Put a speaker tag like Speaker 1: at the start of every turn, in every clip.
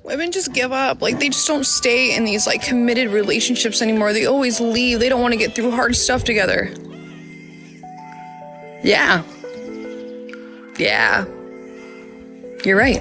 Speaker 1: Women just give up. Like, they just don't stay in these, like, committed relationships anymore. They always leave. They don't want to get through hard stuff together. Yeah. Yeah. You're right.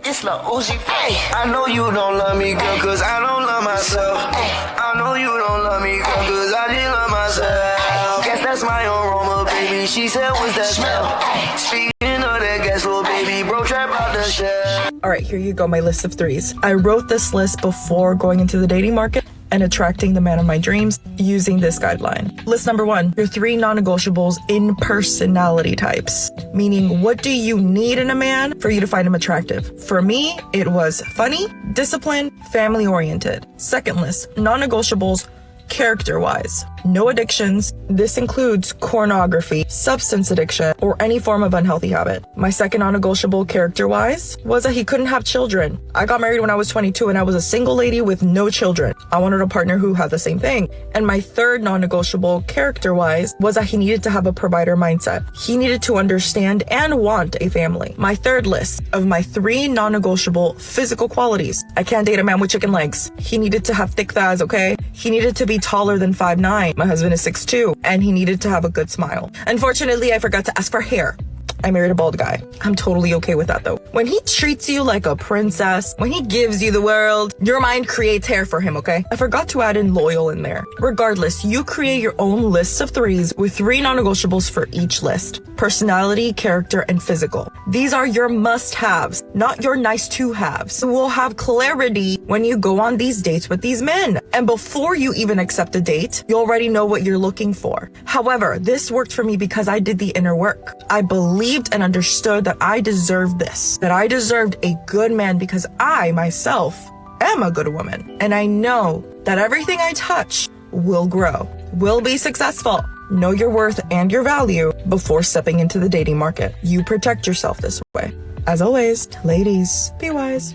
Speaker 2: It's Lil Uzi. Hey, I know you don't love me, girl, cause I don't love myself. I know you don't love me, girl, cause I didn't love myself. Guess that's my aroma, baby. She said, what's that smell? Speaking of that gas, little baby, bro, trap out the shell.
Speaker 3: All right, here you go, my list of threes. I wrote this list before going into the dating market and attracting the man of my dreams using this guideline. List number 1, your 3 non-negotiables in personality types. Meaning, what do you need in a man for you to find him attractive? For me, it was funny, disciplined, family-oriented. Second list, non-negotiables character-wise. No addictions. This includes pornography, substance addiction, or any form of unhealthy habit. My second non-negotiable character-wise was that he couldn't have children. I got married when I was 22 and I was a single lady with no children. I wanted a partner who had the same thing. And my third non-negotiable character-wise was that he needed to have a provider mindset. He needed to understand and want a family. My third list of my 3 non-negotiable physical qualities. I can't date a man with chicken legs. He needed to have thick thighs, okay? He needed to be taller than 5'9". My husband is 6'2", and he needed to have a good smile. Unfortunately, I forgot to ask for hair. I married a bald guy. I'm totally okay with that though. When he treats you like a princess, when he gives you the world, your mind creates hair for him, okay? I forgot to add in loyal in there. Regardless, you create your own lists of 3s with 3 non-negotiables for each list. Personality, character, and physical. These are your must-haves, not your nice-to-haves. So we'll have clarity when you go on these dates with these men. And before you even accept a date, you already know what you're looking for. However, this worked for me because I did the inner work. I believed and understood that I deserved this, that I deserved a good man because I, myself, am a good woman. And I know that everything I touch will grow, will be successful. Know your worth and your value before stepping into the dating market. You protect yourself this way. As always, ladies, be wise.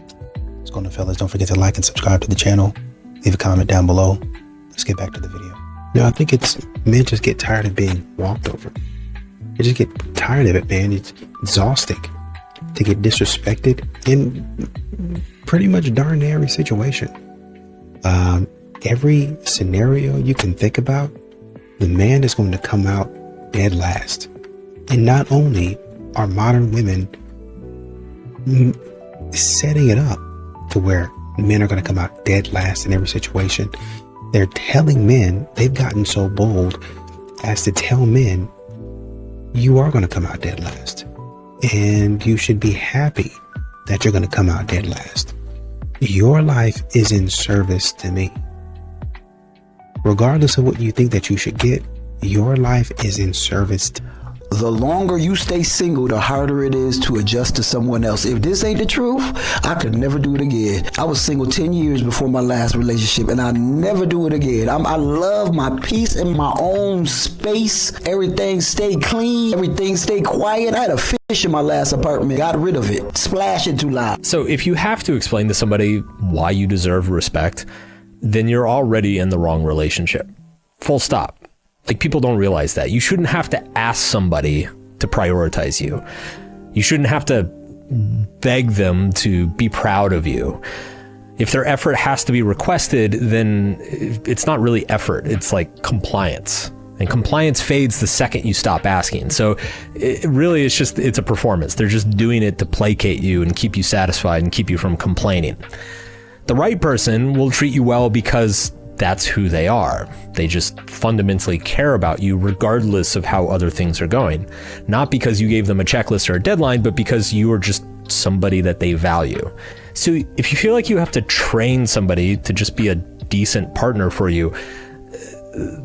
Speaker 4: What's going on, fellas? Don't forget to like and subscribe to the channel. Leave a comment down below. Let's get back to the video. I think men just get tired of being walked over. They just get tired of it, man. It's exhausting to get disrespected in pretty much darn near every situation. Every scenario you can think about, the man is going to come out dead last. And not only are modern women setting it up to where men are going to come out dead last in every situation, they're telling men, they've gotten so bold as to tell men, you are going to come out dead last. And you should be happy that you're going to come out dead last. Your life is in service to me. Regardless of what you think that you should get, your life is in service to me.
Speaker 5: The longer you stay single, the harder it is to adjust to someone else. If this ain't the truth, I could never do it again. I was single 10 years before my last relationship, and I never do it again. I love my peace and my own space. Everything stayed clean. Everything stayed quiet. I had a fish in my last apartment. Got rid of it. Splashing too loud.
Speaker 6: So if you have to explain to somebody why you deserve respect, then you're already in the wrong relationship. Full stop. Like, people don't realize that. You shouldn't have to ask somebody to prioritize you. You shouldn't have to beg them to be proud of you. If their effort has to be requested, then it's not really effort. It's like compliance. And compliance fades the second you stop asking. So it really is just, it's a performance. They're just doing it to placate you and keep you satisfied and keep you from complaining. The right person will treat you well because that's who they are. They just fundamentally care about you regardless of how other things are going. Not because you gave them a checklist or a deadline, but because you are just somebody that they value. So if you feel like you have to train somebody to just be a decent partner for you,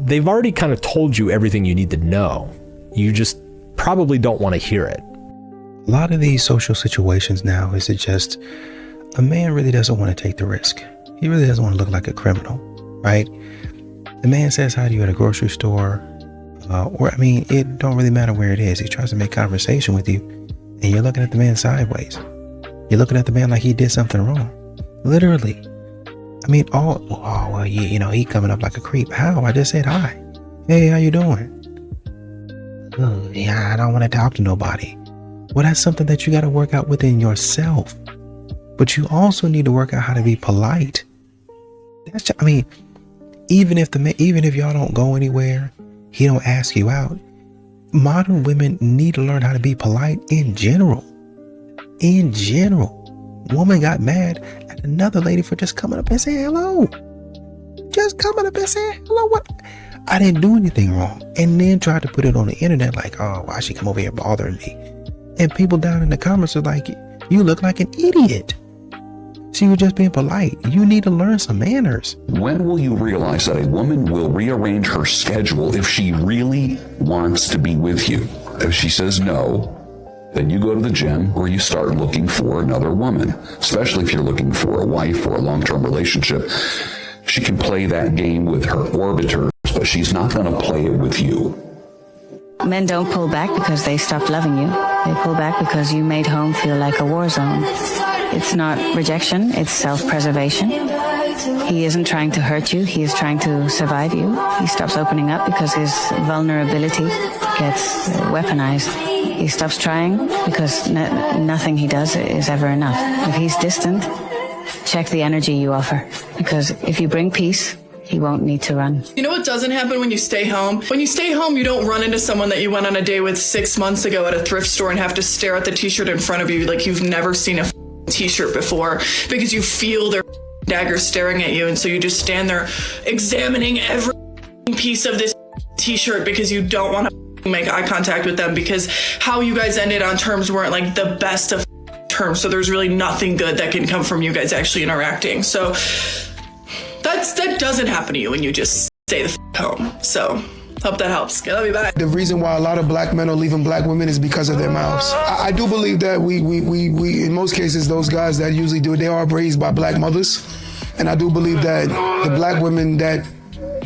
Speaker 6: they've already kind of told you everything you need to know. You just probably don't want to hear it.
Speaker 4: A lot of these social situations now is just a man really doesn't want to take the risk. He really doesn't want to look like a criminal. Right? The man says hi to you at a grocery store, it don't really matter where it is. He tries to make conversation with you, and you're looking at the man sideways. You're looking at the man like he did something wrong. Literally. He coming up like a creep. How? I just said hi. Hey, how you doing? Oh, yeah, I don't want to talk to nobody. Well, that's something that you got to work out within yourself. But you also need to work out how to be polite. That's just, I mean, even if y'all don't go anywhere, he don't ask you out. Modern women need to learn how to be polite in general. In general. Woman got mad at another lady for just coming up and saying hello. Just coming up and saying hello. What? I didn't do anything wrong. And then tried to put it on the internet like, oh, why she come over here bothering me? And people down in the comments are like, you look like an idiot. She was just being polite. You need to learn some manners.
Speaker 7: When will you realize that a woman will rearrange her schedule if she really wants to be with you? If she says no, then you go to the gym or you start looking for another woman, especially if you're looking for a wife or a long-term relationship. She can play that game with her orbiters, but she's not going to play it with you.
Speaker 8: Men don't pull back because they stopped loving you. They pull back because you made home feel like a war zone. It's not rejection, it's self-preservation. He isn't trying to hurt you, he is trying to survive you. He stops opening up because his vulnerability gets weaponized. He stops trying because nothing he does is ever enough. If he's distant, check the energy you offer. Because if you bring peace, he won't need to run.
Speaker 9: You know what doesn't happen when you stay home? When you stay home, you don't run into someone that you went on a date with 6 months ago at a thrift store and have to stare at the t-shirt in front of you like you've never seen a t-shirt before because you feel their dagger staring at you, and so you just stand there examining every piece of this t-shirt because you don't want to make eye contact with them because how you guys ended on terms weren't like the best of terms, so there's really nothing good that can come from you guys actually interacting. So that doesn't happen to you when you just stay the home. So hope that helps. Okay, love you, bye.
Speaker 10: The reason why a lot of black men are leaving black women is because of their mouths. I do believe that we in most cases, those guys that usually do it, they are raised by black mothers. And I do believe that the black women that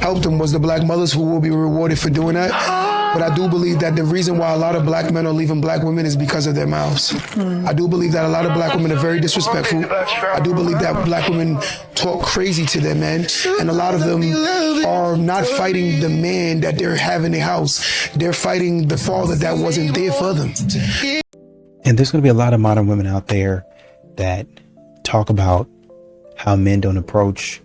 Speaker 10: helped them was the black mothers who will be rewarded for doing that. But I do believe that the reason why a lot of black men are leaving black women is because of their mouths. I do believe that a lot of black women are very disrespectful. I do believe that black women talk crazy to their men. And a lot of them are not fighting the man that they're having in their house. They're fighting the father that wasn't there for them.
Speaker 4: And there's going to be a lot of modern women out there that talk about how men don't approach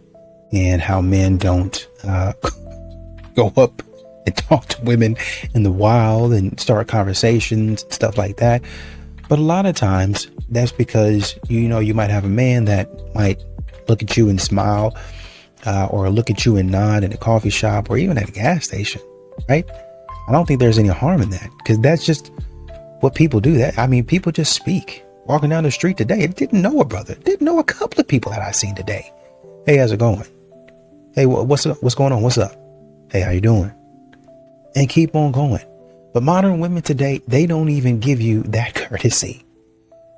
Speaker 4: and how men don't go up and talk to women in the wild and start conversations and stuff like that. But a lot of times that's because, you know, you might have a man that might look at you and smile or look at you and nod in a coffee shop or even at a gas station, right? I don't think there's any harm in that because that's just what people do. That, I mean, people just speak. Walking down the street today, I didn't know a brother, didn't know a couple of people that I seen today. Hey, how's it going? Hey, what's up? What's going on? What's up? Hey, how you doing? And keep on going. But modern women today, they don't even give you that courtesy.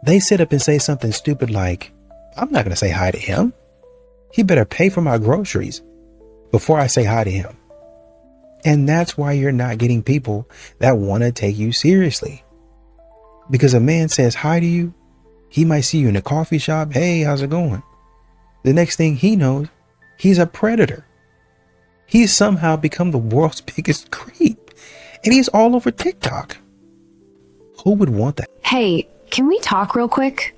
Speaker 4: They sit up and say something stupid like, I'm not going to say hi to him. He better pay for my groceries before I say hi to him. And that's why you're not getting people that want to take you seriously. Because a man says hi to you, he might see you in a coffee shop. Hey, how's it going? The next thing he knows, he's a predator. He's somehow become the world's biggest creep. And he's all over TikTok. Who would want that?
Speaker 11: Hey, can we talk real quick?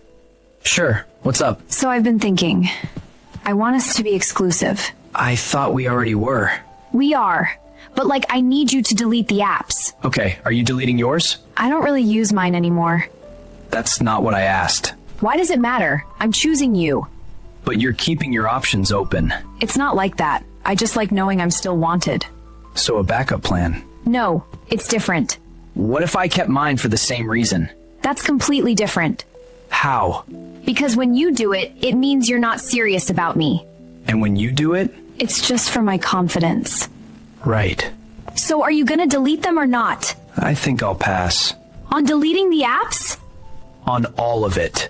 Speaker 12: Sure. What's up?
Speaker 11: So I've been thinking. I want us to be exclusive.
Speaker 12: I thought we already were.
Speaker 11: We are. But like, I need you to delete the apps.
Speaker 12: Okay, are you deleting yours?
Speaker 11: I don't really use mine anymore.
Speaker 12: That's not what I asked.
Speaker 11: Why does it matter? I'm choosing you.
Speaker 12: But you're keeping your options open.
Speaker 11: It's not like that. I just like knowing I'm still wanted.
Speaker 12: So a backup plan?
Speaker 11: No, it's different.
Speaker 12: What if I kept mine for the same reason?
Speaker 11: That's completely different.
Speaker 12: How?
Speaker 11: Because when you do it, it means you're not serious about me.
Speaker 12: And when you do it?
Speaker 11: It's just for my confidence.
Speaker 12: Right.
Speaker 11: So are you gonna delete them or not?
Speaker 12: I think I'll pass.
Speaker 11: On deleting the apps?
Speaker 12: On all of it.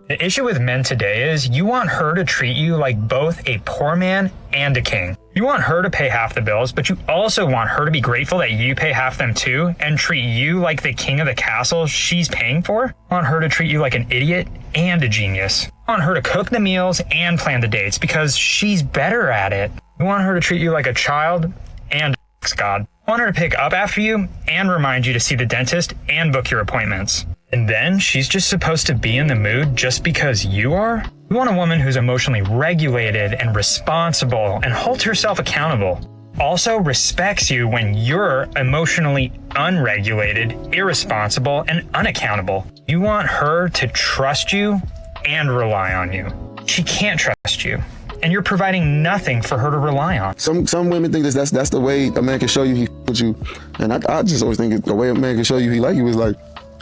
Speaker 13: The issue with men today is you want her to treat you like both a poor man and a king. You want her to pay half the bills, but you also want her to be grateful that you pay half them too and treat you like the king of the castle she's paying for. You want her to treat you like an idiot and a genius. You want her to cook the meals and plan the dates because she's better at it. You want her to treat you like a child and a god. want her to pick up after you and remind you to see the dentist and book your appointments. And then she's just supposed to be in the mood just because you are? You want a woman who's emotionally regulated and responsible and holds herself accountable. Also respects you when you're emotionally unregulated, irresponsible, and unaccountable. You want her to trust you and rely on you. She can't trust you, and you're providing nothing for her to rely on.
Speaker 14: Some women think that's the way a man can show you he with you, and I just always think the way a man can show you he like you is like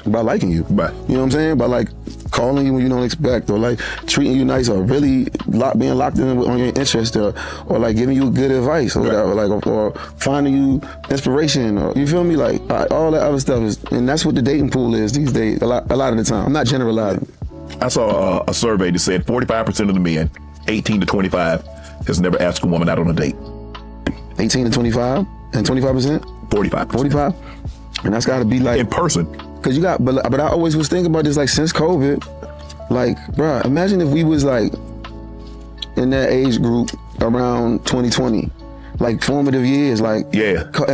Speaker 14: by liking you. Right. You know what I'm saying? By like calling you when you don't expect, or like treating you nice, or really being locked in on your interest, or like giving you good advice, or whatever, like, or finding you inspiration, or you feel me, like all that other stuff is, and that's what the dating pool is these days. A lot of the time. I'm not generalizing.
Speaker 15: I saw a survey that said 45% of the men, 18 to 25, has never asked a woman out on a date.
Speaker 14: 18 to 25 and 25%? 45. And that's got to be like
Speaker 15: in person.
Speaker 14: Cause you got, but I always was thinking about this, like since COVID, like, bruh, imagine if we was like in that age group around 2020, like formative years, like you got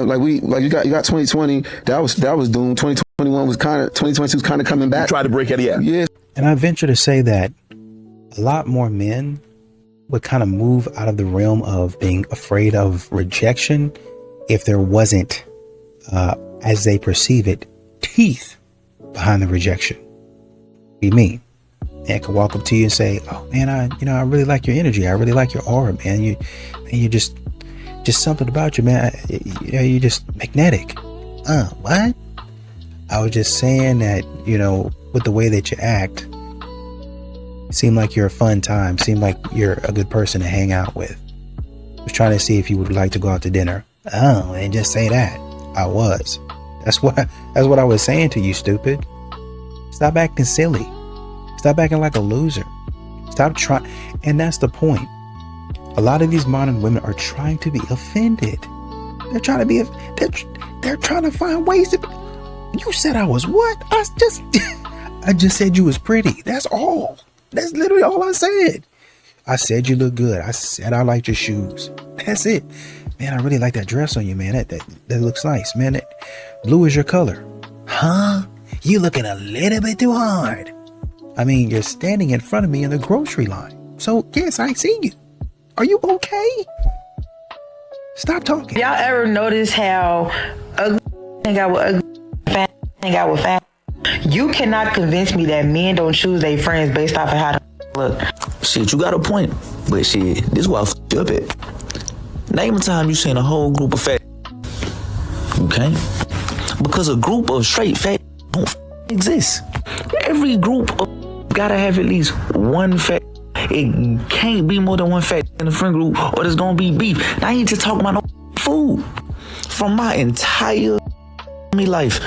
Speaker 14: 2020, that was doomed. 2021 was 2022 was kind of coming back.
Speaker 15: You tried to break it, yeah.
Speaker 4: And I venture to say that a lot more men would kind of move out of the realm of being afraid of rejection if there wasn't, as they perceive it, teeth behind the rejection. Be me. Man could walk up to you and say, "Oh man, I really like your energy. I really like your aura, man. You just something about you, man. You're just magnetic." What? I was just saying that, with the way that you act, seem like you're a fun time. Seem like you're a good person to hang out with. I was trying to see if you would like to go out to dinner. Oh, and just say that. I was. That's what I was saying to you, stupid. Stop acting silly. Stop acting like a loser. Stop trying. And that's the point. A lot of these modern women are trying to be offended. They're trying to be. They're trying to find ways to. You said I was what? I just said you was pretty. That's all. That's literally all I said. I said you look good. I said I liked your shoes. That's it. Man, I really like that dress on you, man. That looks nice, man. That blue is your color. Huh? You looking a little bit too hard. I mean, you're standing in front of me in the grocery line. So, yes, I see you. Are you okay? Stop talking.
Speaker 16: Y'all ever notice how ugly hang out with ugly, fat hang out with fat? You cannot convince me that men don't choose their friends based off of how they look.
Speaker 17: Shit, you got a point. But shit, this is why I f***ed you up at. Name a time you seen a whole group of fat. Okay? Because a group of straight fat don't exist. Every group gotta have at least one fat. It can't be more than one fat in the friend group, or there's gonna be beef. Now I ain't just talking about no food. From my entire life,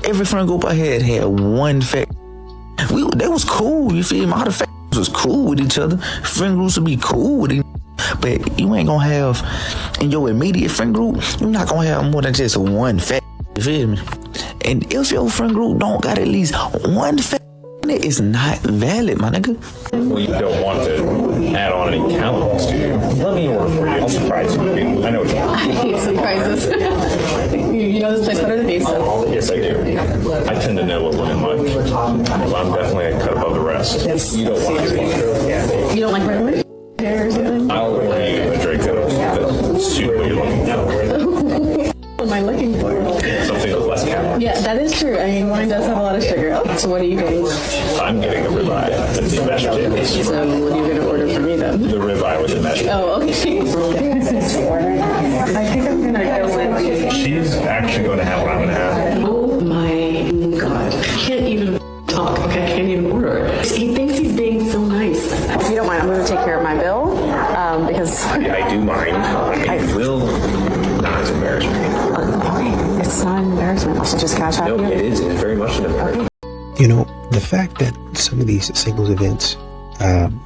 Speaker 17: every friend group I had one fat. They was cool, you feel me? All the fat was cool with each other. Friend groups would be cool with each other. But you ain't gonna have, in your immediate friend group, you're not gonna have more than just one fat, you feel me? And if your friend group don't got at least one fat, it is not valid, my nigga.
Speaker 18: Well, you don't want to add on any calories to you. Let me order for you. I'll surprise you. I know what you want.
Speaker 19: I hate surprises. You know this place better than me, so.
Speaker 18: Yes, I do. I tend to know what women like. Well, I'm definitely a cut above the rest. You don't want to.
Speaker 19: You don't like red wine? Hair or something?
Speaker 18: I'll order you a drink that suits what you're looking for.
Speaker 19: What am I looking for?
Speaker 18: Something with less calories.
Speaker 19: Yeah, that is true. I mean, wine does have a lot of sugar. So what are you getting?
Speaker 18: I'm getting a ribeye and the mashed potatoes.
Speaker 19: So what are you going to order for me then?
Speaker 18: The ribeye with the mashed potatoes.
Speaker 19: Oh, okay. I think I'm going to go with...
Speaker 18: She's actually going to have what I'm going to have.
Speaker 19: Oh my God. I can't even talk. Okay, I can't even order it. He thinks he's being so nice. If you don't mind, I'm going to take care of my bill because...
Speaker 18: I do mind. I will not embarrass me.
Speaker 19: It's not an embarrassment. I should just cash out.
Speaker 18: No, it is. It's very much an embarrassment.
Speaker 4: The fact that some of these singles events and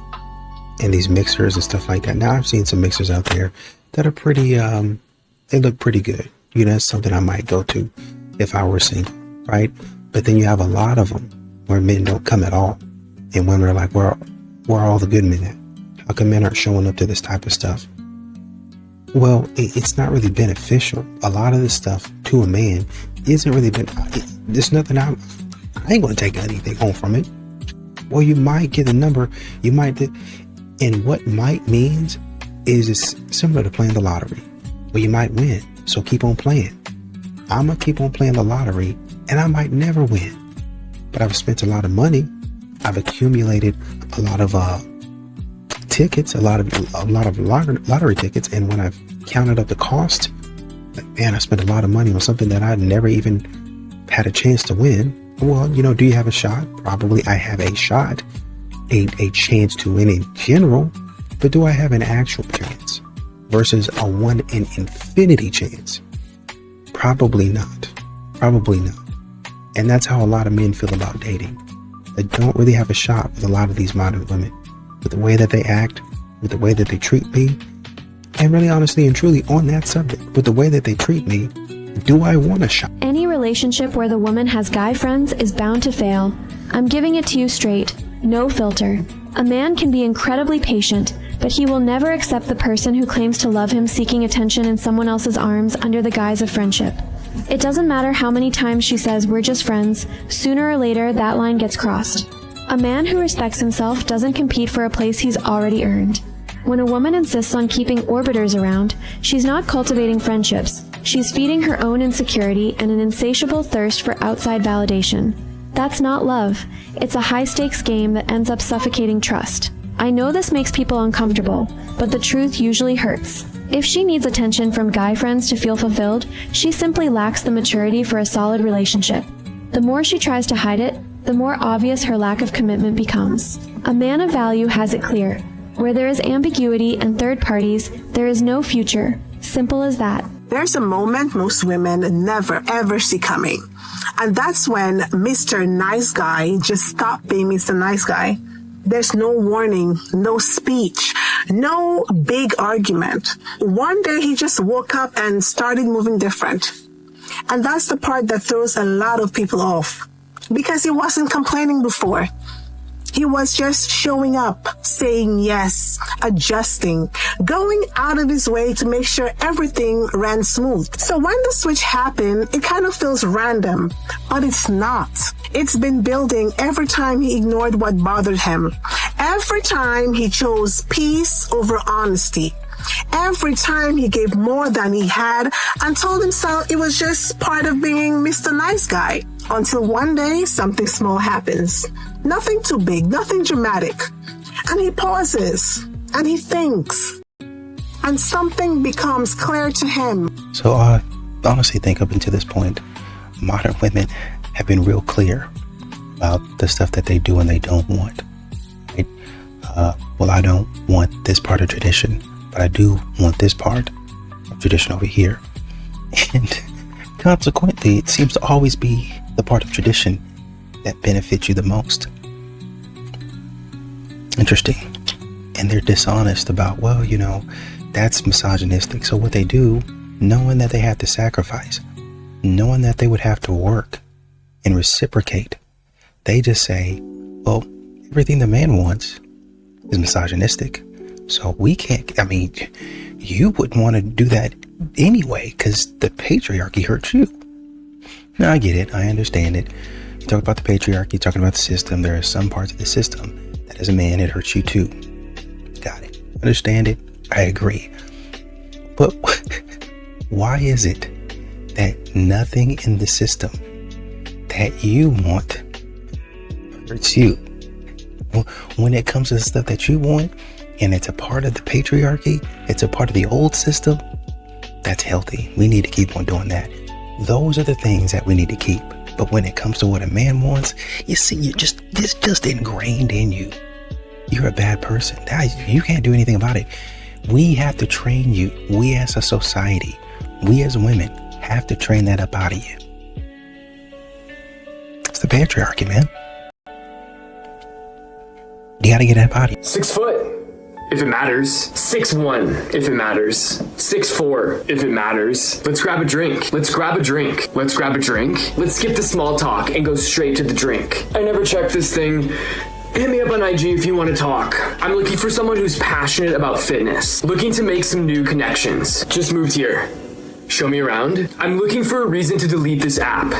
Speaker 4: these mixers and stuff like that, now I've seen some mixers out there that are pretty, they look pretty good. That's something I might go to if I were single, right? But then you have a lot of them where men don't come at all. And women are like, where are all the good men at? How come men aren't showing up to this type of stuff? Well, it's not really beneficial. A lot of this stuff to a man isn't really there's nothing I ain't gonna take anything home from it. Well, you might get a number, and what might means is it's similar to playing the lottery. Well, you might win, so keep on playing. I'm gonna keep on playing the lottery, and I might never win, but I've spent a lot of money. I've accumulated a lot of tickets, a lot of lottery tickets, and when I've counted up the cost, like, man, I spent a lot of money on something that I never even had a chance to win. Well, do you have a shot? Probably I have a shot, a chance to win in general, but do I have an actual chance versus a 1 in infinity chance? Probably not. And that's how a lot of men feel about dating. They don't really have a shot with a lot of these modern women, with the way that they act, with the way that they treat me, and really honestly and truly on that subject, with the way that they treat me, do I want a shot?
Speaker 20: Any relationship where the woman has guy friends is bound to fail. I'm giving it to you straight, no filter. A man can be incredibly patient, but he will never accept the person who claims to love him seeking attention in someone else's arms under the guise of friendship. It doesn't matter how many times she says we're just friends, sooner or later that line gets crossed. A man who respects himself doesn't compete for a place he's already earned. When a woman insists on keeping orbiters around, she's not cultivating friendships. She's feeding her own insecurity and an insatiable thirst for outside validation. That's not love. It's a high-stakes game that ends up suffocating trust. I know this makes people uncomfortable, but the truth usually hurts. If she needs attention from guy friends to feel fulfilled, she simply lacks the maturity for a solid relationship. The more she tries to hide it, the more obvious her lack of commitment becomes. A man of value has it clear. Where there is ambiguity and third parties, there is no future. Simple as that.
Speaker 21: There's a moment most women never ever see coming. And that's when Mr. Nice Guy just stopped being Mr. Nice Guy. There's no warning, no speech, no big argument. One day he just woke up and started moving different. And that's the part that throws a lot of people off. Because he wasn't complaining before. He was just showing up, saying yes, adjusting, going out of his way to make sure everything ran smooth. So when the switch happened, it kind of feels random, but it's not. It's been building every time he ignored what bothered him. Every time he chose peace over honesty. Every time he gave more than he had and told himself it was just part of being Mr. Nice Guy. Until one day, something small happens. Nothing too big, nothing dramatic. And he pauses, and he thinks, and something becomes clear to him.
Speaker 4: So I honestly think up until this point, modern women have been real clear about the stuff that they do and they don't want. Right? Well, I don't want this part of tradition, but I do want this part of tradition over here. And consequently, it seems to always be the part of tradition that benefits you the most. Interesting. And they're dishonest about, well, that's misogynistic. So what they do, knowing that they have to sacrifice, knowing that they would have to work and reciprocate, they just say, well, everything the man wants is misogynistic. So we can't, you wouldn't want to do that anyway because the patriarchy hurts you. Now I get it. I understand it. You talk about the patriarchy, talking about the system. There are some parts of the system that as a man, it hurts you too. Got it. Understand it. I agree. But why is it that nothing in the system that you want hurts you? When it comes to the stuff that you want, and it's a part of the patriarchy, it's a part of the old system, that's healthy. We need to keep on doing that. Those are the things that we need to keep. But when it comes to what a man wants, you see, it's just ingrained in you. You're a bad person. You can't do anything about it. We have to train you. We as a society, we as women have to train that up out of you. It's the patriarchy, man. You gotta get that out of you.
Speaker 22: 6 foot. If it matters. 6'1", if it matters. 6'4", if it matters. Let's grab a drink. Let's grab a drink. Let's grab a drink. Let's skip the small talk and go straight to the drink. I never checked this thing. Hit me up on IG if you want to talk. I'm looking for someone who's passionate about fitness, looking to make some new connections. Just moved here. Show me around. I'm looking for a reason to delete this app.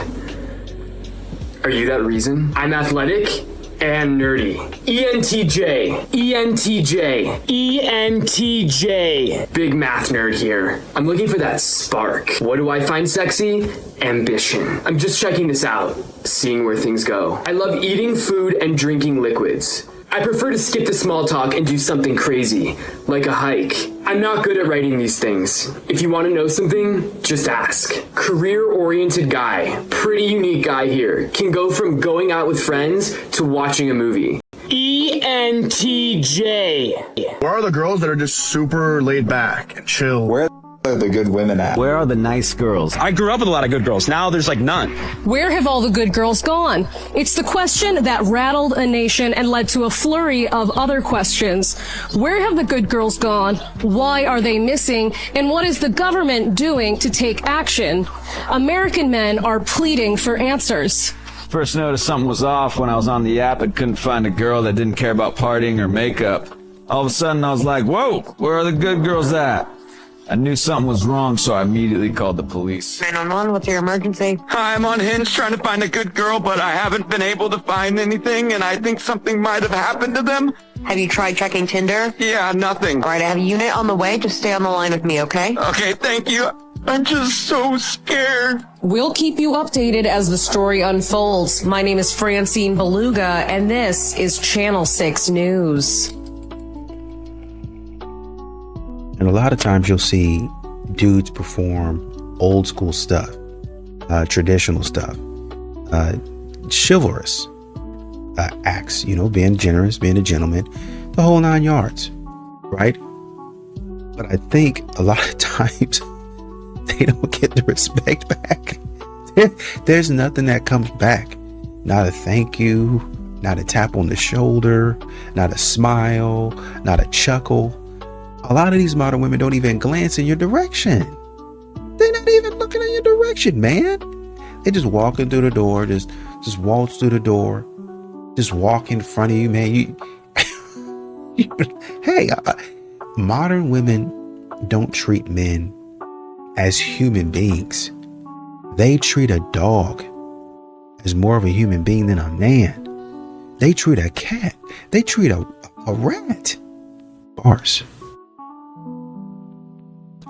Speaker 22: Are you that reason? I'm athletic and nerdy. ENTJ. ENTJ. ENTJ. Big math nerd here. I'm looking for that spark. What do I find sexy? Ambition. I'm just checking this out, seeing where things go. I love eating food and drinking liquids. I prefer to skip the small talk and do something crazy, like a hike. I'm not good at writing these things. If you want to know something, just ask. Career-oriented guy. Pretty unique guy here. Can go from going out with friends to watching a movie. ENTJ.
Speaker 1: Where are the girls that are just super laid back and chill? Where are the good women at?
Speaker 2: Where are the nice girls?
Speaker 1: I grew up with a lot of good girls. Now there's like none.
Speaker 23: Where have all the good girls gone? It's the question that rattled a nation and led to a flurry of other questions. Where have the good girls gone? Why are they missing? And what is the government doing to take action? American men are pleading for answers.
Speaker 2: First noticed something was off when I was on the app and couldn't find a girl that didn't care about partying or makeup. All of a sudden I was like, whoa, where are the good girls at? I knew something was wrong, so I immediately called the police.
Speaker 24: 911, what's your emergency?
Speaker 1: Hi, I'm on Hinge trying to find a good girl, but I haven't been able to find anything, and I think something might have happened to them.
Speaker 24: Have you tried checking Tinder?
Speaker 1: Yeah, nothing.
Speaker 24: All right, I have a unit on the way. Just stay on the line with me, okay?
Speaker 1: Okay, thank you. I'm just so scared.
Speaker 23: We'll keep you updated as the story unfolds. My name is Francine Beluga, and this is Channel 6 News.
Speaker 4: And a lot of times you'll see dudes perform old school stuff, traditional stuff, chivalrous acts, being generous, being a gentleman, the whole 9 yards, right? But I think a lot of times they don't get the respect back. There's nothing that comes back. Not a thank you, not a tap on the shoulder, not a smile, not a chuckle. A lot of these modern women don't even glance in your direction. They're not even looking in your direction, man. They just walking through the door, just waltz through the door, just walk in front of you, man. Modern women don't treat men as human beings. They treat a dog as more of a human being than a man. They treat a cat. They treat a rat. Bars.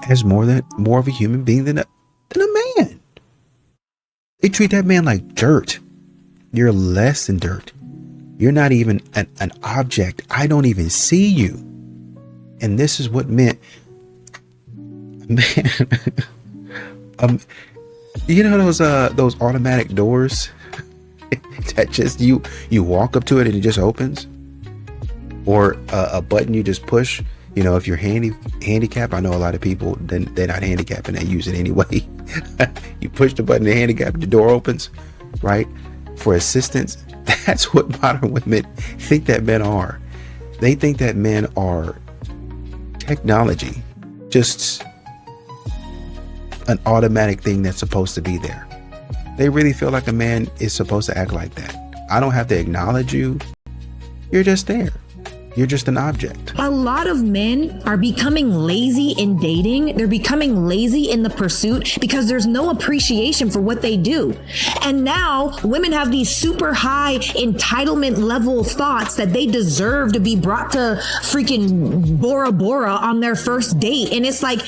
Speaker 4: As more of a human being than a man. They treat that man like dirt. You're less than dirt. You're not even an object. I don't even see you. And this is what man, those automatic doors that just you walk up to it and it just opens, or a button you just push. If you're handicapped, I know a lot of people, they're not handicapped and they use it anyway. You push the button, the handicap, the door opens, right? For assistance. That's what modern women think that men are. They think that men are technology, just an automatic thing that's supposed to be there. They really feel like a man is supposed to act like that. I don't have to acknowledge you. You're just there. You're just an object.
Speaker 25: A lot of men are becoming lazy in dating. They're becoming lazy in the pursuit because there's no appreciation for what they do. And now women have these super high entitlement level thoughts that they deserve to be brought to freaking Bora Bora on their first date. And it's like,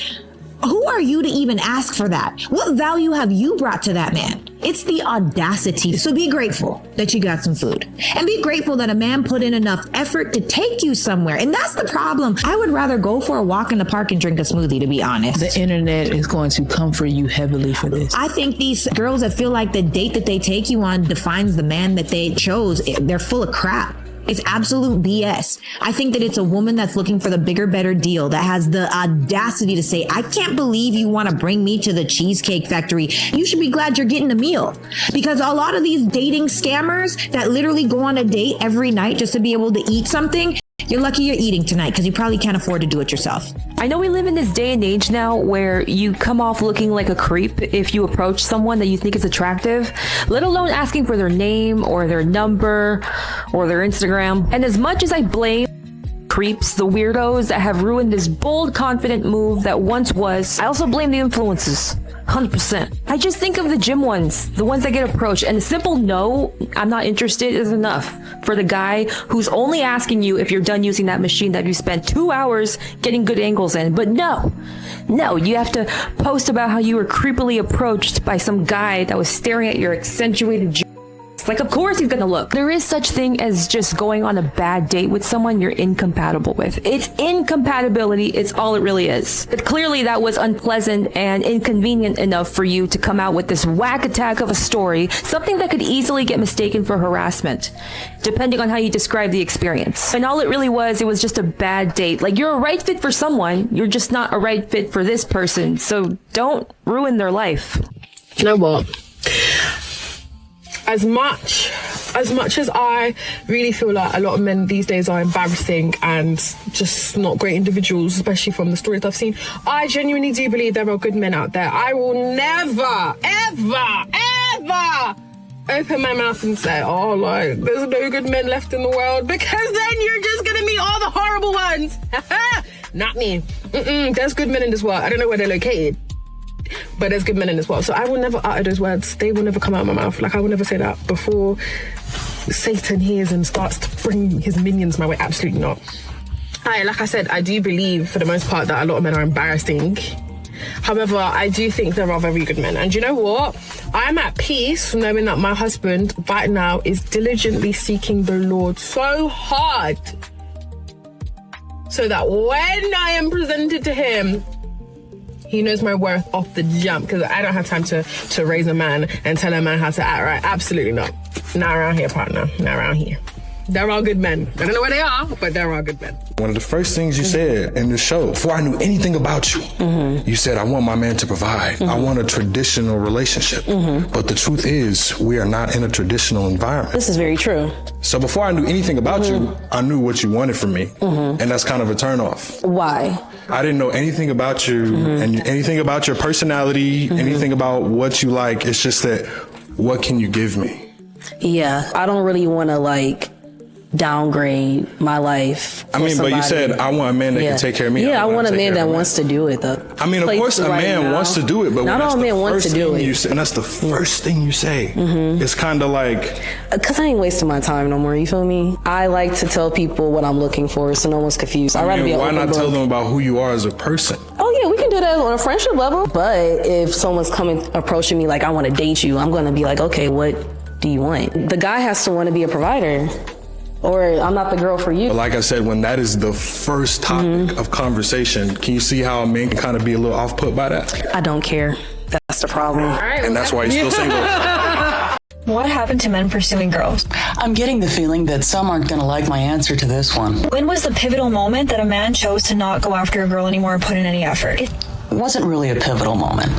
Speaker 25: who are you to even ask for that? What value have you brought to that man? It's the audacity. So be grateful that you got some food, and be grateful that a man put in enough effort to take you somewhere. And that's the problem. I would rather go for a walk in the park and drink a smoothie, to be honest.
Speaker 26: The internet is going to come for you heavily for this.
Speaker 25: I think these girls that feel like the date that they take you on defines the man that they chose, they're full of crap. It's absolute BS. I think that it's a woman that's looking for the bigger, better deal, that has the audacity to say, I can't believe you want to bring me to the Cheesecake Factory. You should be glad you're getting a meal. Because a lot of these dating scammers that literally go on a date every night just to be able to eat something, you're lucky you're eating tonight because you probably can't afford to do it yourself.
Speaker 27: I know we live in this day and age now where you come off looking like a creep if you approach someone that you think is attractive, let alone asking for their name or their number or their Instagram. And as much as I blame creeps, the weirdos that have ruined this bold, confident move that once was, I also blame the influences. 100%. I just think of the gym ones, the ones that get approached, and a simple no, I'm not interested is enough for the guy who's only asking you if you're done using that machine that you spent 2 hours getting good angles in. But no, you have to post about how you were creepily approached by some guy that was staring at your accentuated like, of course he's gonna look. There is such thing as just going on a bad date with someone you're incompatible with. It's incompatibility. It's all it really is. But clearly that was unpleasant and inconvenient enough for you to come out with this whack attack of a story, something that could easily get mistaken for harassment, depending on how you describe the experience. And all it really was, it was just a bad date. Like, you're a right fit for someone, you're just not a right fit for this person. So don't ruin their life.
Speaker 3: You know what? As much as I really feel like a lot of men these days are embarrassing and just not great individuals, especially from the stories I've seen, I genuinely do believe there are good men out there. I will never, ever open my mouth and say, oh, like, there's no good men left in the world, because then you're just gonna meet all the horrible ones. Not me. There's good men in this world. I don't know where they're located, but there's good men in this world. So I will never utter those words. They will never come out of my mouth. Like, I will never say that before Satan hears and starts to bring his minions my way. Absolutely not. Like I said, I do believe for the most part that a lot of men are embarrassing. However, I do think there are very good men. And you know what? I'm at peace knowing that my husband right now is diligently seeking the Lord so hard, so that when I am presented to him, he knows my worth off the jump, because I don't have time to raise a man and tell a man how to act right. Absolutely not. Not around here, partner. Not around here. There are good men. I don't know where they are, but there are good men.
Speaker 5: One of the first things you said in the show, before I knew anything about you, you said, I want my man to provide. I want a traditional relationship. But the truth is, we are not in a traditional environment.
Speaker 6: This is very true.
Speaker 5: So before I knew anything about you, I knew what you wanted from me. And that's kind of a turnoff.
Speaker 6: Why?
Speaker 5: I didn't know anything about you and anything about your personality, anything about what you like. It's just that, what can you give me?
Speaker 6: Yeah, I don't really want to, like, downgrade my life.
Speaker 5: I mean, but you said, I want a man that can take care of me.
Speaker 6: Yeah, I want a man that wants to do it, though.
Speaker 5: I mean, of course a man wants to do it, but
Speaker 6: not all men want to do it.
Speaker 5: And that's the first thing you say. It's kind of like,
Speaker 6: because I ain't wasting my time no more, you feel me? I like to tell people what I'm looking for so no one's confused. I'd rather be an open book.
Speaker 5: Why not tell them about who you are as a person?
Speaker 6: Oh yeah, we can do that on a friendship level. But if someone's approaching me like, I want to date you, I'm going to be like, okay, what do you want? The guy has to want to be a provider, or I'm not the girl for you.
Speaker 5: But like I said, when that is the first topic of conversation, can you see how a man can kind of be a little off-put by that?
Speaker 6: I don't care. That's the problem.
Speaker 5: And that's why he's still single.
Speaker 7: What happened to men pursuing girls?
Speaker 8: I'm getting the feeling that some aren't going to like my answer to this one.
Speaker 7: When was the pivotal moment that a man chose to not go after a girl anymore or put in any effort?
Speaker 8: It wasn't really a pivotal moment.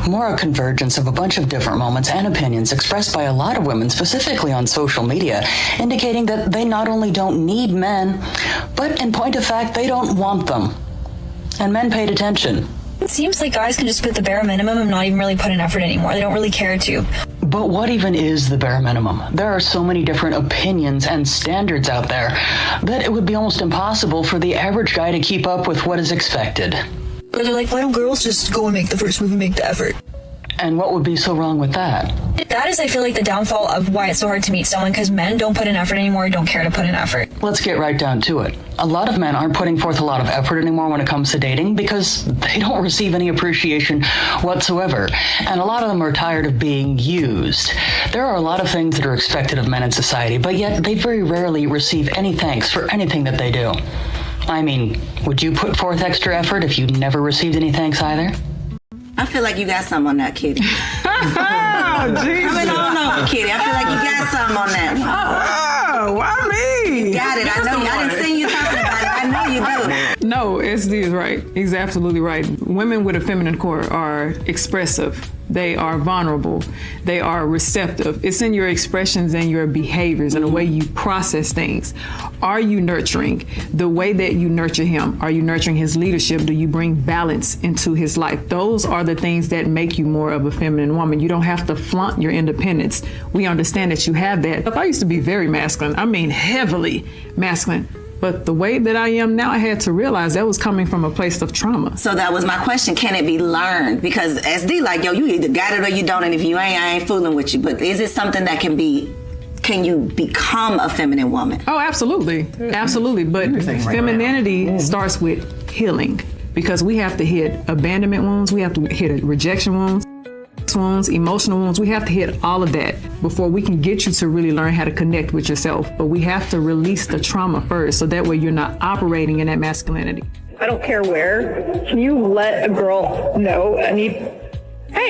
Speaker 8: More a convergence of a bunch of different moments and opinions expressed by a lot of women, specifically on social media, indicating that they not only don't need men, but in point of fact, they don't want them. And men paid attention.
Speaker 7: It seems like guys can just put the bare minimum and not even really put in effort anymore. They don't really care to.
Speaker 8: But what even is the bare minimum? There are so many different opinions and standards out there that it would be almost impossible for the average guy to keep up with what is expected.
Speaker 7: But they're like, why don't girls just go and make the first move and make the effort?
Speaker 8: And what would be so wrong with that?
Speaker 7: That is, I feel like, the downfall of why it's so hard to meet someone, because men don't put in effort anymore, don't care to put in effort.
Speaker 8: Let's get right down to it. A lot of men aren't putting forth a lot of effort anymore when it comes to dating because they don't receive any appreciation whatsoever. And a lot of them are tired of being used. There are a lot of things that are expected of men in society, but yet they very rarely receive any thanks for anything that they do. I mean, would you put forth extra effort if you never received any thanks either?
Speaker 9: I feel like you got something on that, Kitty. I mean, I don't know, Kitty. I feel like you got something on that.
Speaker 21: Oh, why me?
Speaker 10: SD.
Speaker 9: You got it. I know. I didn't see you talking about it. I know you do.
Speaker 10: No, SD is right. He's absolutely right. Women with a feminine core are expressive. They are vulnerable. They are receptive. It's in your expressions and your behaviors and the way you process things. Are you nurturing? The way that you nurture him, are you nurturing his leadership? Do you bring balance into his life? Those are the things that make you more of a feminine woman. You don't have to flaunt your independence. We understand that you have that. I used to be very masculine. I mean, heavily masculine. But the way that I am now, I had to realize that was coming from a place of trauma.
Speaker 9: So that was my question. Can it be learned? Because SD, like, yo, you either got it or you don't. And if you ain't, I ain't fooling with you. But is it something that can you become a feminine woman?
Speaker 10: Oh, absolutely. Absolutely. But femininity starts with healing. Because we have to hit abandonment wounds. We have to hit rejection wounds, emotional wounds. We have to hit all of that before we can get you to really learn how to connect with yourself. But we have to release the trauma first, so that way you're not operating in that masculinity.
Speaker 3: I don't care where. Can you let a girl know? Hey,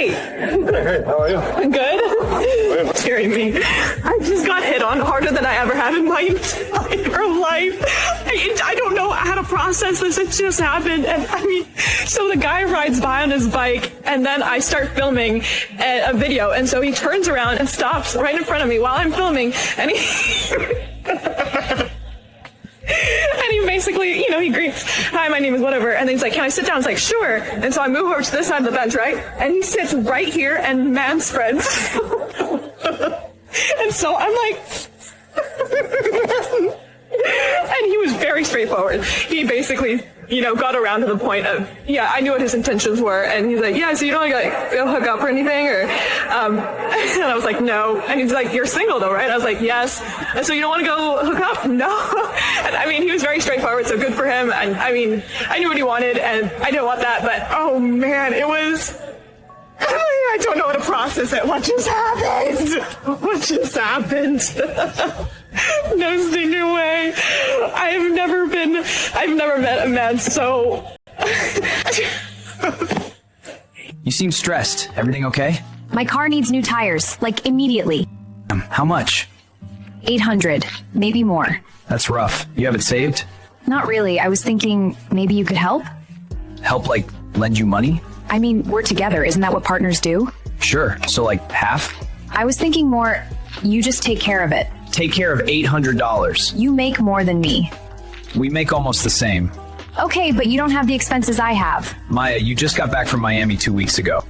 Speaker 11: how are you?
Speaker 3: Good. Scaring me. I just got hit on harder than I ever have in my entire life. I don't know how to process this. It just happened. And so the guy rides by on his bike, and then I start filming a video. And so he turns around and stops right in front of me while I'm filming. And he basically, he greets, hi, my name is whatever. And then he's like, can I sit down? It's like, sure. And so I move over to this side of the bench, right? And he sits right here and man spreads. And so I'm like, and he was very straightforward. He basically, got around to the point of, I knew what his intentions were. And he's like, so you don't want to hook up or anything? Or, and I was like, no. And he's like, you're single though, right? I was like, yes. And so you don't want to go hook up? No. And he was very straightforward, so good for him. And I knew what he wanted, and I didn't want that, but oh man, it was, I don't know how to process it. What just happened? What just happened? No stinking way. I've never met a man so.
Speaker 12: You seem stressed. Everything okay?
Speaker 13: My car needs new tires, like immediately.
Speaker 12: How much?
Speaker 13: 800, maybe more.
Speaker 12: That's rough. You have it saved?
Speaker 13: Not really. I was thinking maybe you could help?
Speaker 12: Help, like, lend you money?
Speaker 13: I mean, we're together. Isn't that what partners do?
Speaker 12: Sure. So, like, half?
Speaker 13: I was thinking more, you just take care of it.
Speaker 12: Take care of $800.
Speaker 13: You make more than me.
Speaker 12: We make almost the same.
Speaker 13: Okay, but you don't have the expenses I have.
Speaker 12: Maya, you just got back from Miami 2 weeks ago.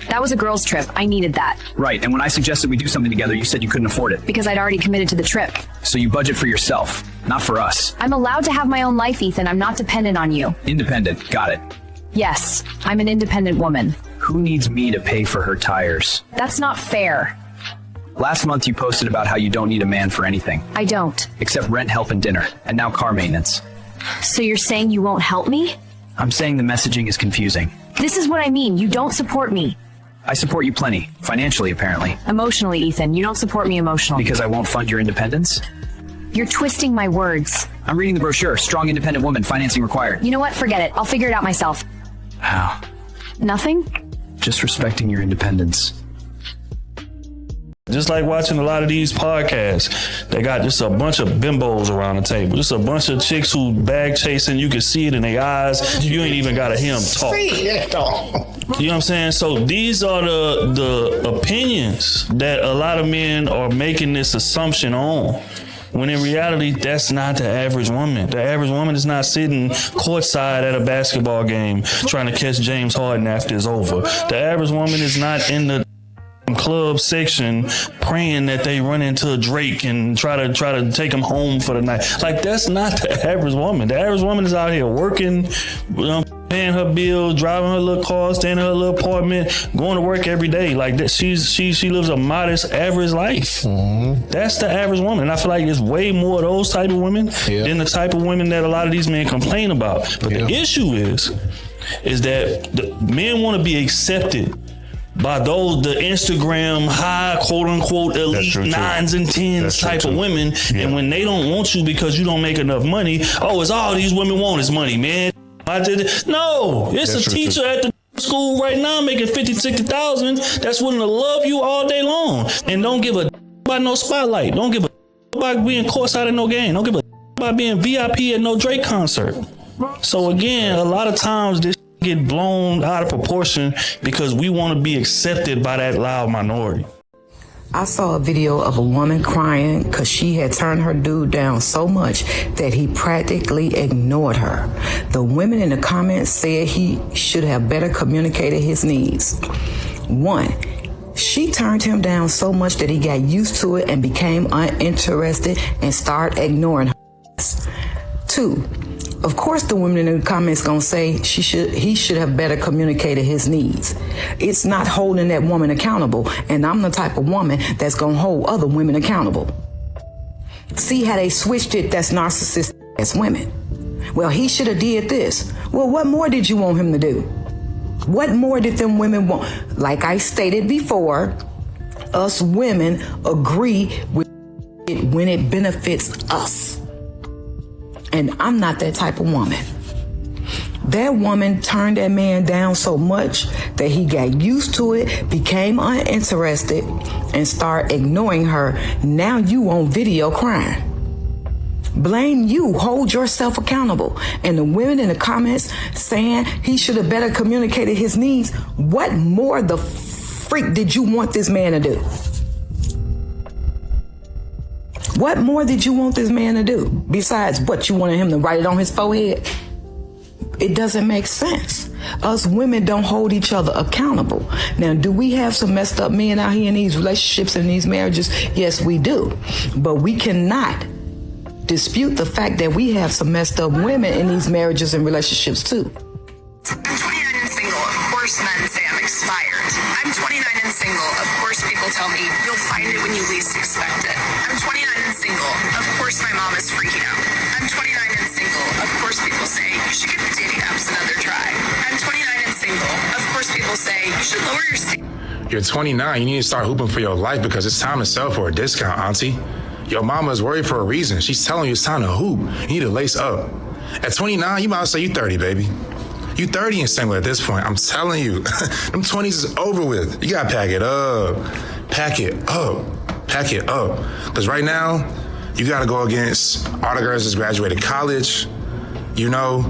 Speaker 13: That was a girls' trip. I needed that.
Speaker 12: Right, and when I suggested we do something together, you said you couldn't afford it.
Speaker 13: Because I'd already committed to the trip.
Speaker 12: So you budget for yourself, not for us.
Speaker 13: I'm allowed to have my own life, Ethan. I'm not dependent on you.
Speaker 12: Independent, got it.
Speaker 13: Yes, I'm an independent woman.
Speaker 12: Who needs me to pay for her tires?
Speaker 13: That's not fair.
Speaker 12: Last month you posted about how you don't need a man for anything.
Speaker 13: I don't.
Speaker 12: Except rent, help, and dinner, and now car maintenance.
Speaker 13: So you're saying you won't help me?
Speaker 12: I'm saying the messaging is confusing.
Speaker 13: This is what I mean. You don't support me.
Speaker 12: I support you plenty, financially apparently.
Speaker 13: Emotionally, Ethan. You don't support me emotionally.
Speaker 12: Because I won't fund your independence?
Speaker 13: You're twisting my words.
Speaker 12: I'm reading the brochure, Strong Independent Woman, Financing Required.
Speaker 13: You know what? Forget it. I'll figure it out myself.
Speaker 12: How?
Speaker 13: Nothing?
Speaker 12: Just respecting your independence.
Speaker 14: Just like watching a lot of these podcasts, they got just a bunch of bimbos around the table. Just a bunch of chicks who bag chasing. You can see it in their eyes. You ain't even got to hear them talk. You know what I'm saying? So these are the opinions that a lot of men are making this assumption on. When in reality, that's not the average woman. The average woman is not sitting courtside at a basketball game trying to catch James Harden after it's over. The average woman is not in the club section praying that they run into Drake and try to take him home for the night. Like, that's not the average woman. The average woman is out here working, paying her bill, driving her little car, staying in her little apartment, going to work every day. Like that, she lives a modest, average life. Mm-hmm. That's the average woman. And I feel like there's way more of those type of women than the type of women that a lot of these men complain about. But the issue is that the men want to be accepted by the Instagram high, quote unquote, elite 9s and 10s type of women. Yeah. And when they don't want you because you don't make enough money, it's all these women want is money, man. No, it's a teacher at the school right now making $50,000, $60,000 that's willing to love you all day long and don't give a about no spotlight. Don't give a about being courtside at no game. Don't give a about being VIP at no Drake concert. So again, a lot of times this get blown out of proportion because we want to be accepted by that loud minority.
Speaker 11: I saw a video of a woman crying because she had turned her dude down so much that he practically ignored her. The women in the comments said he should have better communicated his needs. 1, she turned him down so much that he got used to it and became uninterested and started ignoring her. 2, of course the women in the comments gonna say he should have better communicated his needs. It's not holding that woman accountable, and I'm the type of woman that's gonna hold other women accountable. See how they switched it? That's narcissistic as women. Well, he should have did this. Well, what more did you want him to do? What more did them women want? Like I stated before, us women agree with it when it benefits us. And I'm not that type of woman. That woman turned that man down so much that he got used to it, became uninterested, and started ignoring her. Now you on video crying. Blame you. Hold yourself accountable. And the women in the comments saying he should have better communicated his needs. What more the freak did you want this man to do? What more did you want this man to do? Besides what you wanted him to write it on his forehead? It doesn't make sense. Us women don't hold each other accountable. Now, do we have some messed up men out here in these relationships and these marriages? Yes, we do. But we cannot dispute the fact that we have some messed up women in these marriages and relationships too.
Speaker 15: I'm 29 and single. Of course men say I'm expired. I'm 29 and single. Of course people tell me you'll find it when you least expect it. I'm 29 and single. Of course my mom is freaking out. I'm 29 and single. Of course people say you should give the dating apps another try. I'm 29 and single. Of course people say you should lower your
Speaker 16: You're 29. You need to start hooping for your life because it's time to sell for a discount, auntie. Your mama's worried for a reason. She's telling you it's time to hoop. You need to lace up. At 29, you might as well say you 30, baby. You 30 and single at this point. I'm telling you, them 20s is over with. You gotta pack it up. Pack it up. Pack it up. Because right now, you gotta go against all the girls that's graduated college. You know,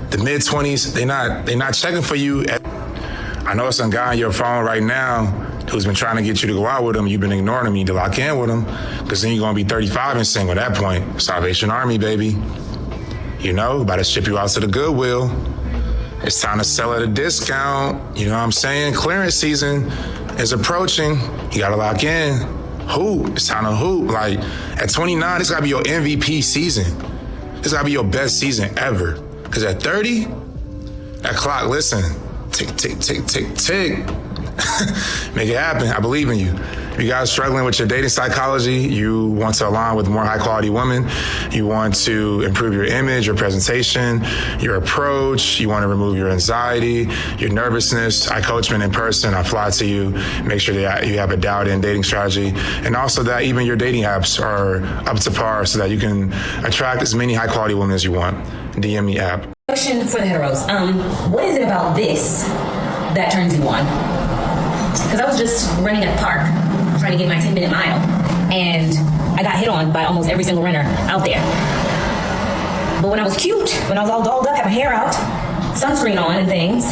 Speaker 16: the mid-20s, they not checking for you. I know some guy on your phone right now who's been trying to get you to go out with him. You've been ignoring him. You need to lock in with him because then you're going to be 35 and single at that point. Salvation Army, baby. You know, about to ship you out to the Goodwill. It's time to sell at a discount. You know what I'm saying? Clearance season is approaching. You got to lock in. Hoop. It's time to hoop. Like, at 29, this got to be your MVP season. This got to be your best season ever. Because at 30, that clock, listen, tick, tick, tick, tick, tick. Make it happen. I believe in you. If you guys struggling with your dating psychology, you want to align with more high quality women, you want to improve your image, your presentation, your approach, you want to remove your anxiety, your nervousness. I coach men in person. I fly to you, make sure that you have a dialed-in dating strategy, and also that even your dating apps are up to par so that you can attract as many high quality women as you want. DM me app.
Speaker 17: Question for the heteros. What is it about this that turns you on? Because I was just running at the park, trying to get my 10-minute mile, and I got hit on by almost every single runner out there. But when I was cute, when I was all dolled up, had my hair out, sunscreen on and things,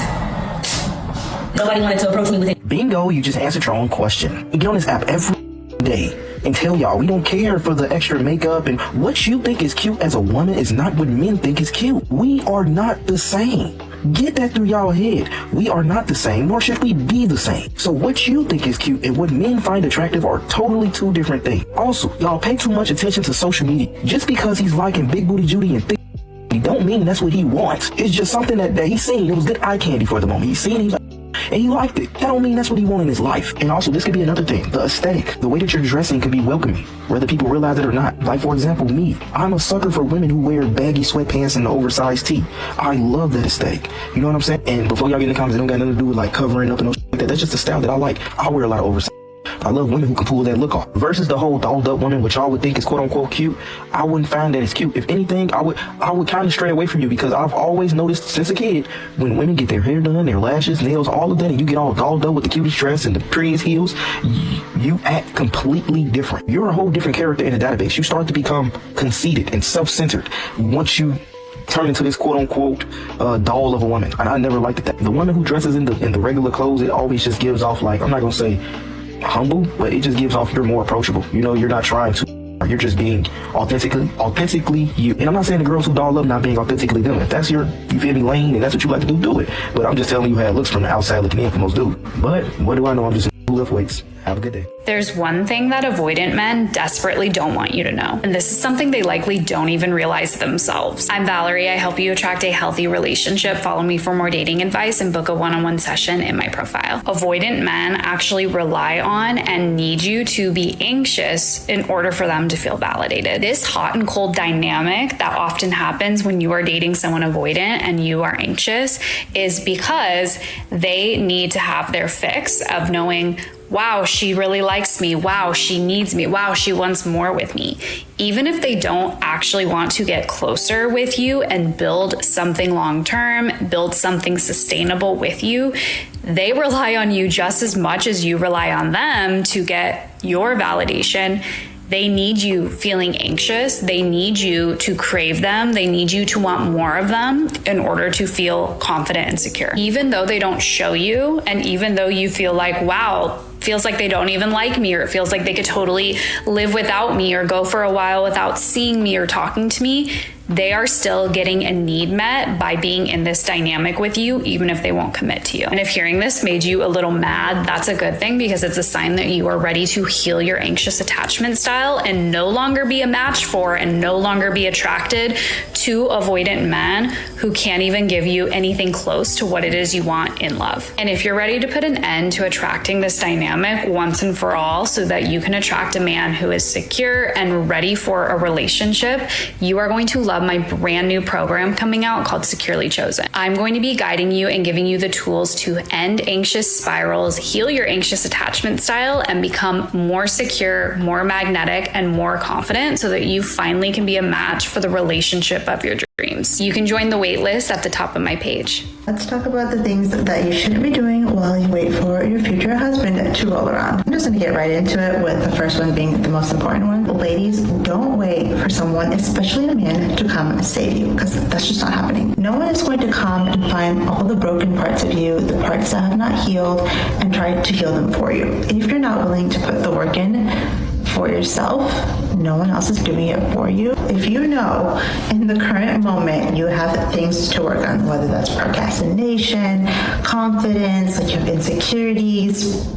Speaker 17: nobody wanted to approach me with it.
Speaker 18: Bingo, you just answered your own question. We get on this app every day and tell y'all we don't care for the extra makeup, and what you think is cute as a woman is not what men think is cute. We are not the same. Get that through y'all head. We are not the same, nor should we be the same. So what you think is cute and what men find attractive are totally two different things. Also, y'all pay too much attention to social media. Just because he's liking big booty Judy and thick, he don't mean that's what he wants. It's just something that he's seen. It was good eye candy for the moment. He's seen, he's like, and he liked it. That don't mean that's what he wanted in his life. And also, this could be another thing. The aesthetic, the way that you're dressing can be welcoming, whether people realize it or not. Like, for example, me. I'm a sucker for women who wear baggy sweatpants and the oversized tee. I love that aesthetic. You know what I'm saying? And before y'all get in the comments, it don't got nothing to do with like covering up and no shit like that. That's just the style that I like. I wear a lot of oversized. I love women who can pull that look off. Versus the whole dolled up woman, which y'all would think is quote unquote cute, I wouldn't find that as cute. If anything, I would kind of stray away from you, because I've always noticed since a kid, when women get their hair done, their lashes, nails, all of that, and you get all dolled up with the cutest dress and the prettiest heels, you act completely different. You're a whole different character in the database. You start to become conceited and self-centered once you turn into this quote-unquote doll of a woman. And I never liked that. The woman who dresses in the regular clothes, it always just gives off, like, I'm not gonna say humble, but it just gives off you're more approachable. You know, you're not trying to. You're just being authentically you. And I'm not saying the girls who doll up not being authentically them. If that's your, you feel me, lane, and that's what you like to do it. But I'm just telling you how it looks from the outside looking in for most dudes. But what do I know? I'm just who lift weights. Have a good day.
Speaker 1: There's one thing that avoidant men desperately don't want you to know, and this is something they likely don't even realize themselves. I'm Valerie. I help you attract a healthy relationship. Follow me for more dating advice and book a one-on-one session in my profile. Avoidant men actually rely on and need you to be anxious in order for them to feel validated. This hot and cold dynamic that often happens when you are dating someone avoidant and you are anxious is because they need to have their fix of knowing, wow, she really likes me. Wow, she needs me. Wow, she wants more with me. Even if they don't actually want to get closer with you and build something long-term, build something sustainable with you, they rely on you just as much as you rely on them to get your validation. They need you feeling anxious. They need you to crave them. They need you to want more of them in order to feel confident and secure. Even though they don't show you, and even though you feel like, wow, feels like they don't even like me, or it feels like they could totally live without me or go for a while without seeing me or talking to me, they are still getting a need met by being in this dynamic with you, even if they won't commit to you. And if hearing this made you a little mad, that's a good thing, because it's a sign that you are ready to heal your anxious attachment style and no longer be a match for and no longer be attracted to avoidant men who can't even give you anything close to what it is you want in love. And if you're ready to put an end to attracting this dynamic once and for all so that you can attract a man who is secure and ready for a relationship, you are going to love my brand new program coming out called Securely Chosen. I'm going to be guiding you and giving you the tools to end anxious spirals, heal your anxious attachment style, and become more secure, more magnetic, and more confident so that you finally can be a match for the relationship of your dreams. You can join the wait list at the top of my page.
Speaker 2: Let's talk about the things that you shouldn't be doing while you wait for your future husband to roll around. I'm just going to get right into it, with the first one being the most important one. Ladies, don't wait for someone, especially a man, to come save you, because that's just not happening. No one is going to come and find all the broken parts of you, the parts that have not healed, and try to heal them for you. If you're not willing to put the work in for yourself, no one else is doing it for you. If you know in the current moment you have things to work on, whether that's procrastination, confidence, like you have insecurities,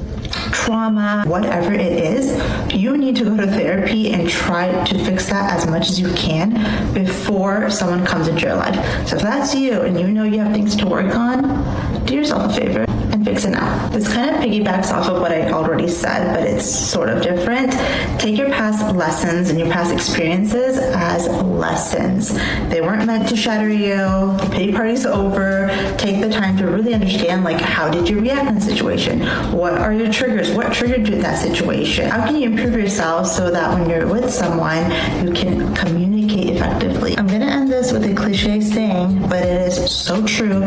Speaker 2: trauma, whatever it is, you need to go to therapy and try to fix that as much as you can before someone comes into your life. So if that's you and you know you have things to work on, do yourself a favor and fix it now. This kind of piggybacks off of what I already said, but it's sort of different. Take your past lessons and your past experiences as lessons. They weren't meant to shatter you. The pity party's over. Take the time to really understand, like, how did you react in the situation? What are your triggers? What triggered you in that situation? How can you improve yourself so that when you're with someone, you can communicate effectively? I'm gonna end this with a cliche saying, but it is so true.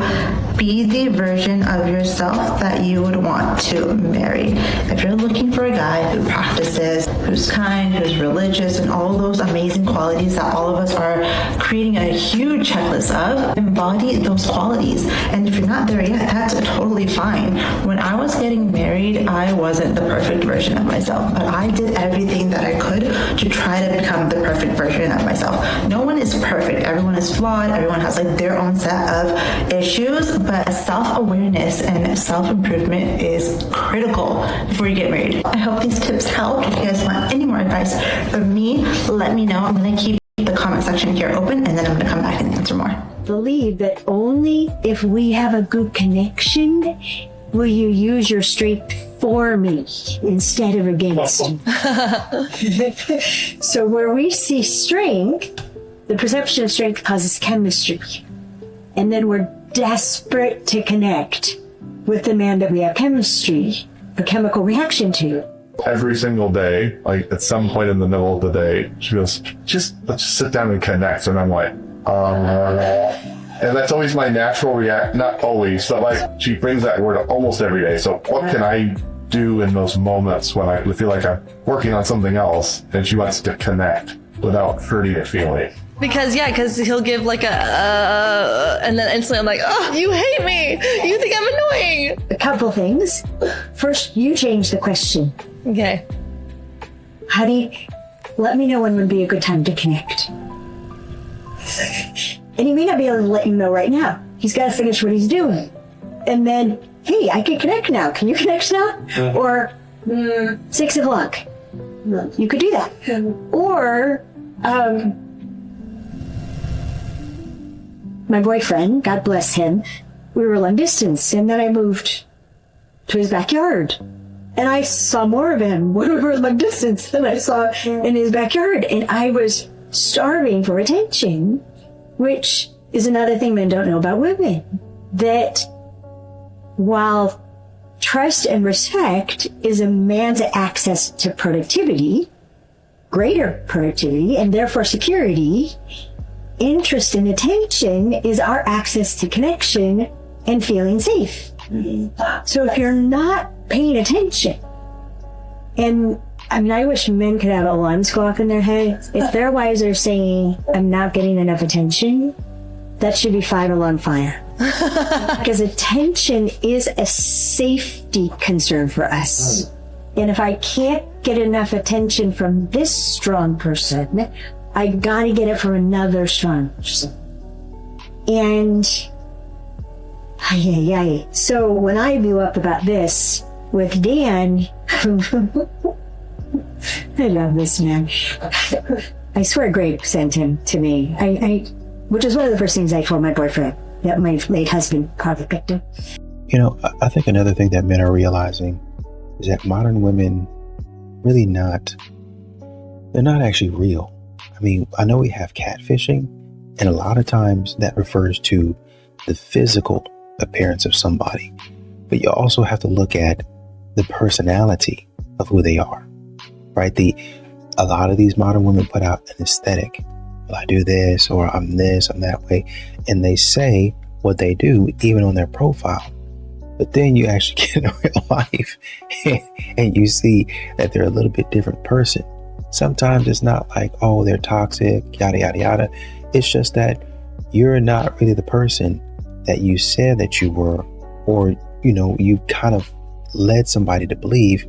Speaker 2: Be the version of yourself that you would want to marry. If you're looking for a guy who practices, who's kind, who's religious, and all those amazing qualities that all of us are creating a huge checklist of, embody those qualities. And if you're not there yet, that's totally fine. When I was getting married, I wasn't the perfect version of myself, but I did everything that I could to try to become the perfect version of myself. No one is perfect. Everyone is flawed. Everyone has like their own set of issues, but self-awareness and self-improvement is critical before you get married. I hope these tips help. If you guys want any more advice from me, let me know. I'm going to keep the comment section here open, and then I'm going to come back and answer more.
Speaker 19: Believe that only if we have a good connection will you use your strength for me instead of against me. So where we see strength, the perception of strength causes chemistry. And then we're desperate to connect with the man that we have chemistry, a chemical reaction to.
Speaker 4: every single day, like at some point in the middle of the day, she goes, let's just sit down and connect. And I'm like, and that's always my natural react. Not always, but like she brings that word almost every day. So what can I do in those moments when I feel like I'm working on something else and she wants to connect without hurting her feeling?
Speaker 20: Because he'll give like and then instantly I'm like, oh, you hate me. You think I'm annoying.
Speaker 19: A couple things. First, you change the question.
Speaker 20: Okay.
Speaker 19: Honey, let me know when would be a good time to connect. And he may not be able to let you know right now. He's got to finish what he's doing. And then, hey, I can connect now. Can you connect now? Or 6 o'clock. You could do that. Or, my boyfriend, God bless him, we were long distance, and then I moved to his backyard. And I saw more of him when we were long distance than I saw in his backyard. And I was starving for attention, which is another thing men don't know about women. That while trust and respect is a man's access to productivity, greater productivity, and therefore security, interest and attention is our access to connection and feeling safe. So if you're not paying attention, and I mean, I wish men could have alarms go off in their head. If their wives are saying, I'm not getting enough attention, that should be 5 alarm fire. Because attention is a safety concern for us. And if I can't get enough attention from this strong person, I gotta get it from another strong person. And so when I blew up about this with Dan, I love this man. I swear Greg sent him to me. Which is one of the first things I told my boyfriend, that my late husband convicted.
Speaker 22: You know, I think another thing that men are realizing is that modern women really they're not actually real. I mean, I know we have catfishing, and a lot of times that refers to the physical appearance of somebody, but you also have to look at the personality of who they are, right? A lot of these modern women put out an aesthetic. Well, I do this, or I'm this, I'm that way. And they say what they do, even on their profile. But then you actually get in real life and you see that they're a little bit different person. Sometimes it's not like, oh, they're toxic, yada, yada, yada. It's just that you're not really the person that you said that you were, or, you know, you kind of led somebody to believe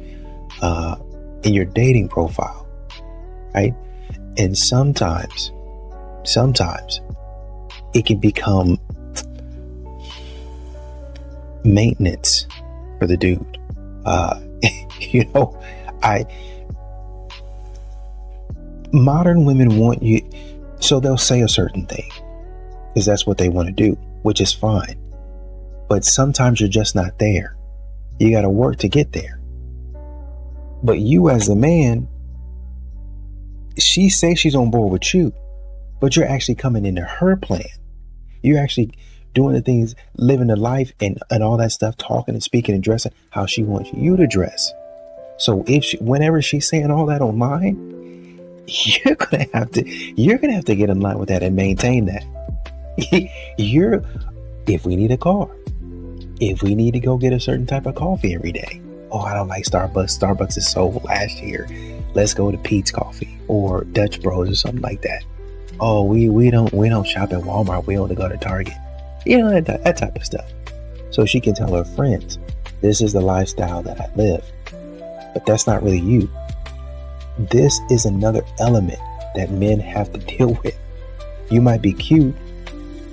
Speaker 22: in your dating profile, right? And sometimes it can become maintenance for the dude. You know, modern women want you, so they'll say a certain thing because that's what they want to do, which is fine. But sometimes you're just not there. You got to work to get there. But you as a man, she says she's on board with you, but you're actually coming into her plan. You're actually doing the things, living the life and all that stuff, talking and speaking and dressing how she wants you to dress. So whenever she's saying all that online, you're gonna have to get in line with that and maintain that. If we need a car, if we need to go get a certain type of coffee every day. Oh, I don't like Starbucks. Starbucks is so last year. Let's go to Pete's Coffee or Dutch Bros or something like that. Oh, we don't shop at Walmart. We only go to Target. You know, that type of stuff. So she can tell her friends, this is the lifestyle that I live. But that's not really you. This is another element that men have to deal with. You might be cute,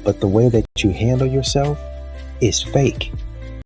Speaker 22: but the way that you handle yourself is fake.